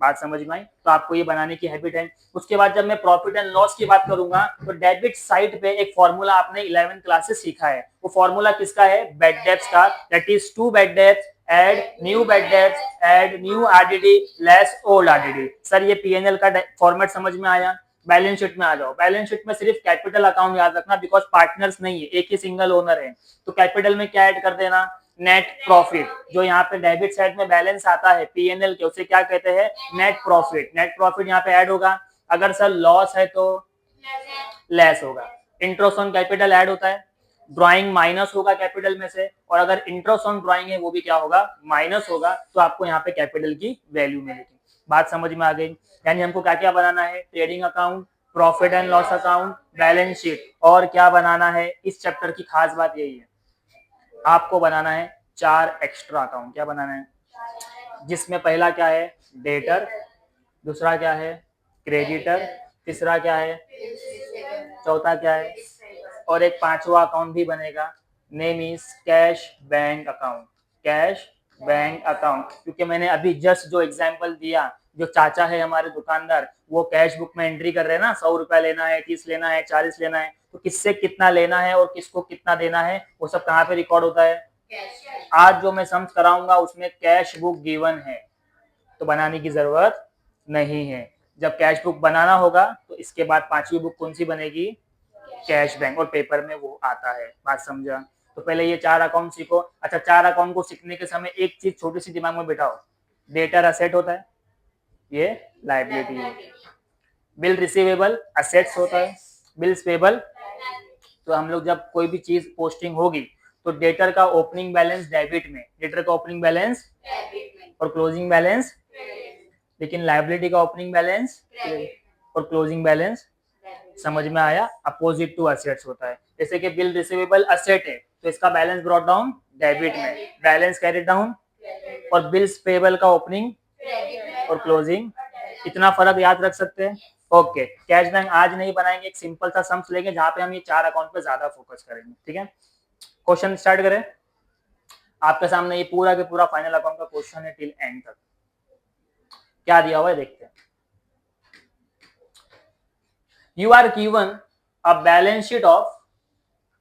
बात समझ में आई? तो आपको ये बनाने की हैबिट है। उसके बाद जब मैं प्रॉफिट एंड लॉस की बात करूंगा तो डेबिट साइड पे एक फॉर्मूला आपने 11th क्लास से सीखा है। वो फॉर्मूला किसका है? बैड डेब्ट्स का, that is to bad debts add new bad debts add new RDD less old RDD. Sir ये पीएनएल का फॉर्मेट समझ में आया? बैलेंस शीट में आ जाओ। बैलेंस शीट में सिर्फ कैपिटल अकाउंट याद रखना, बिकॉज पार्टनर्स नहीं है, एक ही सिंगल ओनर है। तो कैपिटल में क्या ऐड कर देना? Net profit. जो यहाँ पे डेबिट साइड में बैलेंस आता है पीएनएल के, उसे क्या कहते हैं? Net profit. नेट प्रॉफिट यहाँ पे ऐड होगा। अगर सर लॉस है तो लेस होगा। इंटरेस्ट ऑन कैपिटल ऐड होता है, ड्राइंग माइनस होगा कैपिटल में से, और अगर इंटरेस्ट ऑन ड्राइंग है वो भी क्या होगा? माइनस होगा। तो आपको यहाँ पे कैपिटल की वैल्यू मिलेगी। बात समझ में आ गई? यानी हमको क्या क्या बनाना है? Trading account, profit and loss account, balance sheet, और क्या बनाना है? इस चैप्टर की खास बात यही है, आपको बनाना है 4 एक्स्ट्रा अकाउंट। क्या बनाना है? जिसमें पहला क्या है? डेटर, दूसरा क्या है? क्रेडिटर, तीसरा क्या है? चौथा क्या है? और एक पांचवा अकाउंट भी बनेगा, name is cash bank account. Cash bank account, क्योंकि मैंने अभी जस्ट जो एग्जांपल दिया, जो चाचा है हमारे दुकानदार, वो कैश बुक में एंट्री कर रहे हैं ना, 100 रुपया लेना है, 30 लेना है, 40 लेना है, तो किससे कितना लेना है और किसको कितना देना है, वो सब कहाँ पे रिकॉर्ड होता है? आज जो मैं सम्स कराऊंगा उसमें कैश बुक गिवन है, तो बनाने की जरूरत नहीं है। जब कैश बुक बनाना होगा तो इसके बाद पांचवी बुक कौन सी बनेगी? कैश बैंक, और पेपर में वो आता है। बात समझा? तो पहले ये 4 अकाउंट सीखो। अच्छा, 4 अकाउंट को सीखने के समय एक चीज छोटी सी दिमाग में बिठाओ, डेटर असेट होता है, ये लायबिलिटी है। बिल रिसीवेबल असेट्स होता है, बिल्स पेबल। तो हम लोग जब कोई भी चीज पोस्टिंग होगी तो डेटर का ओपनिंग बैलेंस डेबिट में, डेटर का ओपनिंग बैलेंस और क्लोजिंग बैलेंस, लेकिन लायबिलिटी का ओपनिंग बैलेंस और क्लोजिंग बैलेंस। समझ में आया? अपोजिट टू असेट्स होता है। जैसे कि बिल रिसीवेबल असेट है तो इसका बैलेंस ब्रॉट डाउन डेबिट में, बैलेंस कैरी डाउन, और बिल्स पेबल का ओपनिंग और क्लोजिंग। इतना फर्क याद रख सकते हैं? ओके। कैश बैंक आज नहीं बनाएंगे, एक सिंपल सा सम्स लेंगे जहां पे हम ये 4 अकाउंट पे ज्यादा फोकस करेंगे। ठीक है, क्वेश्चन स्टार्ट करें। आपके सामने ये पूरा के पूरा फाइनल अकाउंट का क्वेश्चन है टिल एंड तक। क्या दिया हुआ है देखते हैं। You are given a balance sheet of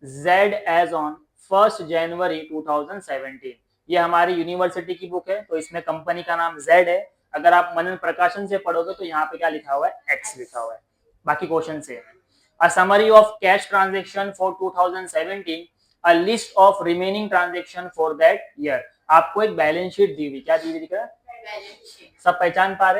Z as on 1st January 2017। ये हमारी यूनिवर्सिटी की बुक है, तो इसमें कंपनी का नाम Z है। अगर आप मनन प्रकाशन से पढ़ोगे तो यहाँ पे क्या लिखा हुआ है? X लिखा हुआ है। बाकी क्वेश्चन से a summary of cash transaction for 2017, a list of remaining transaction for that year। आपको एक बैलेंस शीट दी हुई, क्या दी हुई दिख रहा है? सब पहचान पा रहे?